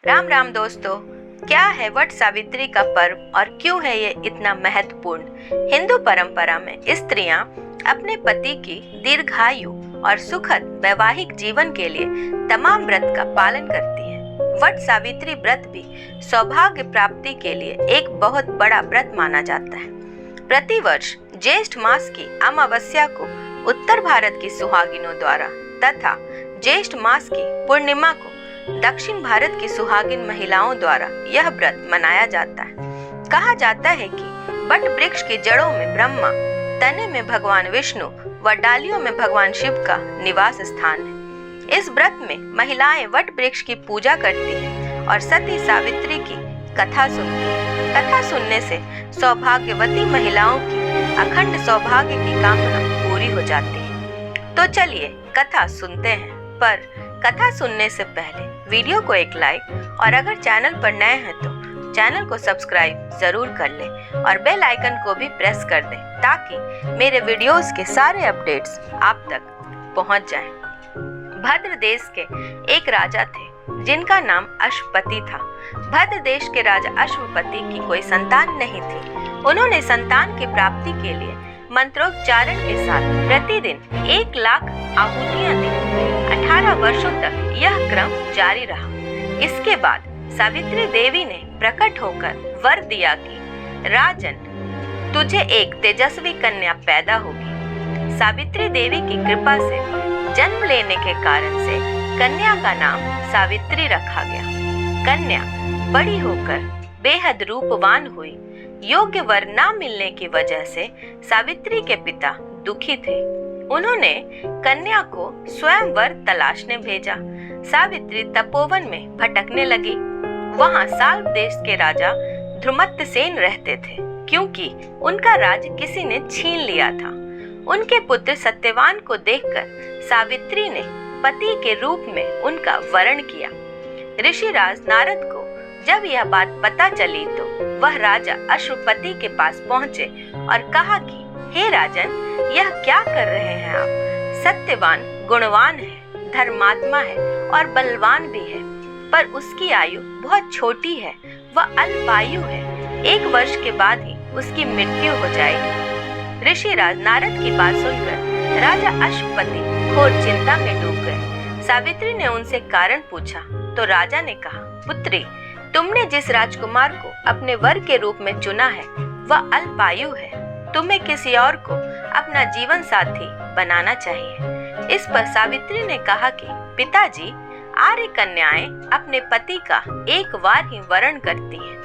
राम राम दोस्तों। क्या है वट सावित्री का पर्व और क्यों है ये इतना महत्वपूर्ण? हिंदू परंपरा में स्त्रियां अपने पति की दीर्घायु और सुखद वैवाहिक जीवन के लिए तमाम व्रत का पालन करती हैं। वट सावित्री व्रत भी सौभाग्य प्राप्ति के लिए एक बहुत बड़ा व्रत माना जाता है। प्रतिवर्ष ज्येष्ठ मास की अमावस्या को उत्तर भारत की सुहागिनों द्वारा तथा ज्येष्ठ मास की पूर्णिमा को दक्षिण भारत की सुहागिन महिलाओं द्वारा यह व्रत मनाया जाता है। कहा जाता है कि वट वृक्ष की जड़ों में ब्रह्मा, तने में भगवान विष्णु व डालियों में भगवान शिव का निवास स्थान है। इस व्रत में महिलाएं वट वृक्ष की पूजा करती हैं और सती सावित्री की कथा सुनती हैं। कथा सुनने से सौभाग्यवती महिलाओं की अखंड सौभाग्य की कामना पूरी हो जाती है। तो चलिए कथा सुनते हैं, पर कथा सुनने से पहले वीडियो को एक लाइक और अगर चैनल पर नए हैं तो चैनल को सब्सक्राइब जरूर कर लें और बेल आइकन को भी प्रेस कर दें ताकि मेरे वीडियोस के सारे अपडेट्स आप तक पहुंच जाएं। भद्र देश के एक राजा थे जिनका नाम अश्वपति था। भद्र देश के राजा अश्वपति की कोई संतान नहीं थी। उन्होंने संतान की प्राप्ति के लिए मंत्रोच्चारण के साथ प्रतिदिन 1,00,000 आहुतियां दी। 18 वर्षों तक यह क्रम जारी रहा। इसके बाद सावित्री देवी ने प्रकट होकर वर दिया कि राजन, तुझे एक तेजस्वी कन्या पैदा होगी। सावित्री देवी की कृपा से जन्म लेने के कारण से कन्या का नाम सावित्री रखा गया। कन्या बड़ी होकर बेहद रूपवान हुई। योग्य वर न मिलने की वजह से सावित्री के पिता दुखी थे। उन्होंने कन्या को स्वयं वर तलाशने भेजा। सावित्री तपोवन में भटकने लगी। वहां साल्व देश के राजा ध्रुमत्यसेन रहते थे, क्योंकि उनका राज किसी ने छीन लिया था। उनके पुत्र सत्यवान को देखकर सावित्री ने पति के रूप में उनका वरण किया। ऋषिराज नारद को जब यह बात पता चली तो वह राजा अश्वपति के पास पहुंचे और कहा कि हे राजन, यह क्या कर रहे हैं आप? सत्यवान गुणवान है, धर्मात्मा है और बलवान भी है, पर उसकी आयु बहुत छोटी है, वह अल्पायु है। 1 वर्ष के बाद ही उसकी मृत्यु हो जाएगी। ऋषिराज नारद की बात सुनकर राजा अश्वपति घोर चिंता में डूब गए। सावित्री ने उनसे कारण पूछा तो राजा ने कहा, पुत्री, तुमने जिस राजकुमार को अपने वर के रूप में चुना है वह अल्पायु है। तुम्हें किसी और को अपना जीवन साथी बनाना चाहिए। इस पर सावित्री ने कहा कि पिताजी, आर्य कन्याएं अपने पति का 1 बार ही वरण करती हैं।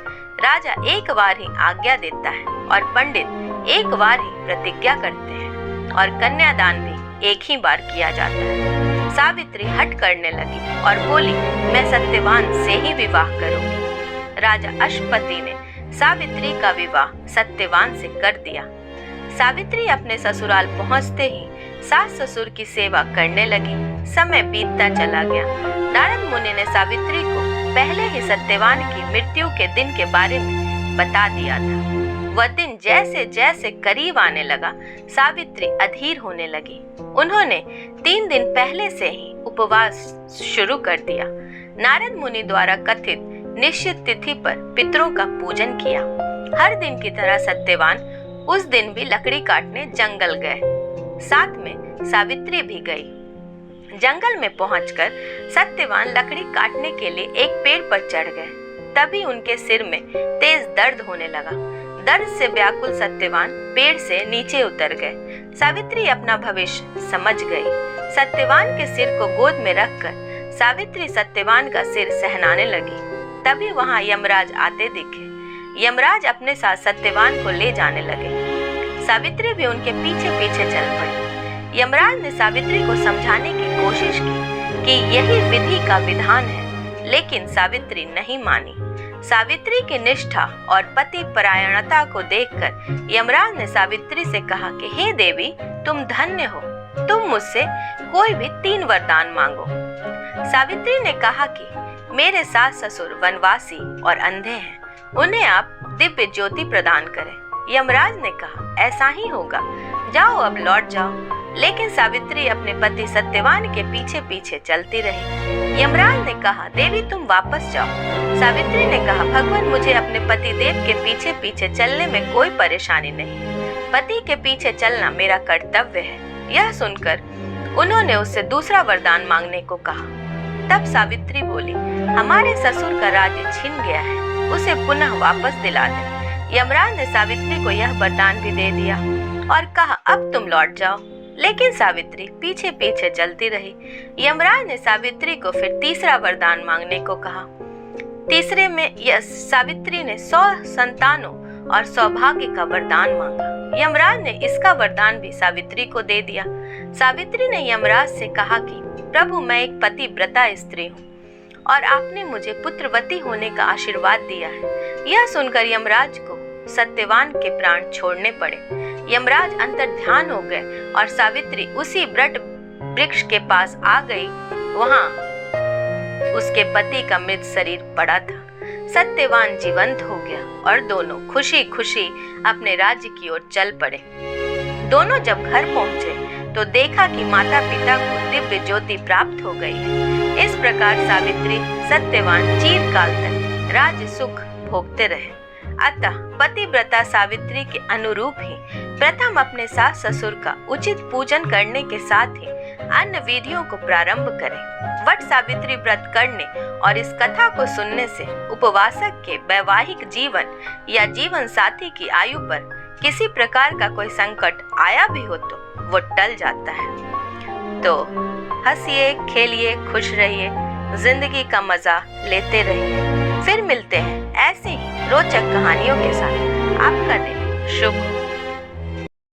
राजा 1 बार ही आज्ञा देता है और पंडित 1 बार ही प्रतिज्ञा करते हैं और कन्यादान भी 1 ही बार किया जाता है। सावित्री हट करने लगी और बोली, मैं सत्यवान से ही विवाह करूंगी। राजा अश्वपति ने सावित्री का विवाह सत्यवान से कर दिया। सावित्री अपने ससुराल पहुंचते ही सास ससुर की सेवा करने लगी। समय बीतता चला गया। नारद मुनि ने सावित्री को पहले ही सत्यवान की मृत्यु के दिन के बारे में बता दिया था। वह दिन जैसे जैसे करीब आने लगा, सावित्री अधीर होने लगी। उन्होंने 3 दिन पहले से ही उपवास शुरू कर दिया। नारद मुनि द्वारा कथित निश्चित तिथि पर पितरों का पूजन किया। हर दिन की तरह सत्यवान उस दिन भी लकड़ी काटने जंगल गए। साथ में सावित्री भी गई। जंगल में पहुंचकर सत्यवान लकड़ी काटने के लिए एक पेड़ पर चढ़ गए। तभी उनके सिर में तेज दर्द होने लगा। दर्द से व्याकुल सत्यवान पेड़ से नीचे उतर गए। सावित्री अपना भविष्य समझ गई। सत्यवान के सिर को गोद में रखकर सावित्री सत्यवान का सिर सहनाने लगी। तभी वहां यमराज आते दिखे। यमराज अपने साथ सत्यवान को ले जाने लगे। सावित्री भी उनके पीछे पीछे चल पड़ी। यमराज ने सावित्री को समझाने की कोशिश की कि यही विधि का विधान है, लेकिन सावित्री नहीं मानी। सावित्री की निष्ठा और पति परायणता को देखकर यमराज ने सावित्री से कहा कि हे देवी, तुम धन्य हो, तुम मुझसे कोई भी 3 वरदान मांगो। सावित्री ने कहा कि मेरे सास ससुर वनवासी और अंधे हैं, उन्हें आप दिव्य ज्योति प्रदान करें। यमराज ने कहा, ऐसा ही होगा, जाओ अब लौट जाओ। लेकिन सावित्री अपने पति सत्यवान के पीछे पीछे चलती रही। यमराज ने कहा, देवी तुम वापस जाओ। सावित्री ने कहा, भगवान मुझे अपने पति देव के पीछे पीछे चलने में कोई परेशानी नहीं। पति के पीछे चलना मेरा कर्तव्य है। यह सुनकर उन्होंने उससे दूसरा वरदान मांगने को कहा। तब सावित्री बोली, हमारे ससुर का राज्य छिन गया है, उसे पुनः वापस दिला दे। यमराज ने सावित्री को यह वरदान भी दे दिया और कहा, अब तुम लौट जाओ। लेकिन सावित्री पीछे पीछे चलती रही। यमराज ने सावित्री को फिर तीसरा वरदान मांगने को कहा। तीसरे में सावित्री ने 100 संतानों और सौभाग्य का वरदान मांगा। यमराज ने इसका वरदान भी सावित्री को दे दिया। सावित्री ने यमराज से कहा कि प्रभु मैं एक पतिव्रता स्त्री हूँ और आपने मुझे पुत्रवती होने का आशीर्वाद दिया है। यह सुनकर यमराज को सत्यवान के प्राण छोड़ने पड़े। यमराज अंतर ध्यान हो गए और सावित्री उसी वट वृक्ष के पास आ गई। वहां उसके पति का मृत शरीर पड़ा था। सत्यवान जीवंत हो गया और दोनों खुशी खुशी अपने राज्य की ओर चल पड़े। दोनों जब घर पहुंचे तो देखा कि माता पिता को दिव्य ज्योति प्राप्त हो गई है। इस प्रकार सावित्री सत्यवान चिरकाल तक राज्य सुख भोगते रहे। अतः पतिव्रता सावित्री के अनुरूप ही प्रथम अपने सास ससुर का उचित पूजन करने के साथ ही अन्य विधियों को प्रारंभ करें। वट सावित्री व्रत करने और इस कथा को सुनने से उपवासक के वैवाहिक जीवन या जीवन साथी की आयु पर किसी प्रकार का कोई संकट आया भी हो तो वो टल जाता है। तो हंसिए, खेलिए, खुश रहिए, जिंदगी का मजा लेते रहिए। फिर मिलते हैं ऐसे ही रोचक कहानियों के साथ। आपका दिन शुभ हो।